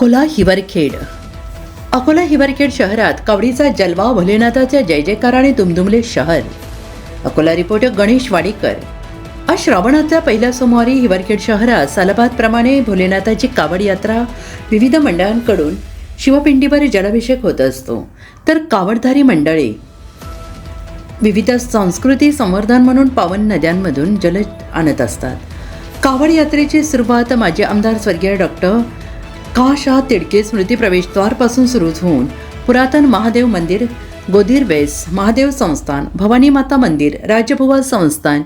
अकोला हिवरखेड. अकोला हिवरखेड शहरात कावडीचा जलवा, भोलेनाथाच्या जय जयकाराने दुमदुमले शहर. अकोला रिपोर्टर गणेश वाडीकर. आज श्रावणाच्या पहिल्या सोमवारी हिवरखेड शहरात सालाबादप्रमाणे भोलेनाथाची कावड यात्रा विविध मंडळांकडून शिवपिंडीवर जलाभिषेक होत असतो. तर कावडधारी मंडळे विविध संस्कृती संवर्धन म्हणून पावन नद्यांमधून जल आणत असतात. कावड यात्रेची सुरुवात माजी आमदार स्वर्गीय डॉक्टर का. तिडके स्मृती प्रवेशद्वारपासून सुरू होऊन पुरातन महादेव मंदिर, गोदीर वेस महादेव संस्थान, भवानी माता मंदिर, राजभुवा संस्थान,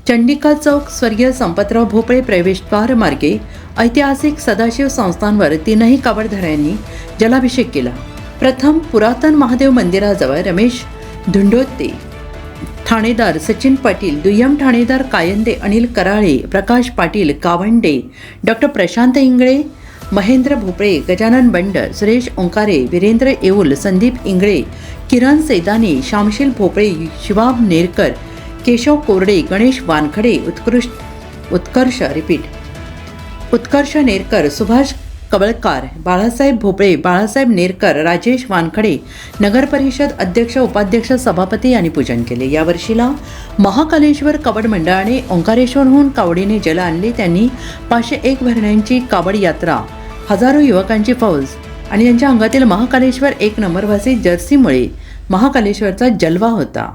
चंडिका चौक, स्वर्गीय संपतराव भोपळे प्रवेशद्वार मार्गे ऐतिहासिक सदाशिव संस्थानवर तीनही कावडधाऱ्यांनी जलाभिषेक केला. प्रथम पुरातन महादेव मंदिराजवळ रमेश धुंडोते, ठाणेदार सचिन पाटील, दुय्यम ठाणेदार कायंदे अनिल कराळे, प्रकाश पाटील कावंडे, डॉक्टर प्रशांत इंगळे, महेंद्र भोपळे, गजानन बंड, सुरेश ओंकारे, वीरेंद्र येऊल, संदीप इंगळे, किरण सैदानी, श्यामशील भोपळे, शिवाब नेरकर, केशव कोरडे, गणेश वानखडे, उत्कर्ष नेरकर, सुभाष कवळकार, बाळासाहेब भोपळे, बाळासाहेब नेरकर, राजेश वानखडे, नगर परिषद अध्यक्ष, उपाध्यक्ष, सभापती यांनी पूजन केले. या वर्षीला महाकालेश्वर कावड मंडळाने ओंकारेश्वरहून कावडीने जल आणले. त्यांनी 501 भरण्यांची कावड यात्रा, हजारो युवकांची फौज आणि यांच्या अंगातील महाकालेश्वर एक नंबरवासी जर्सीमुळे महाकालेश्वरचा जलवा होता.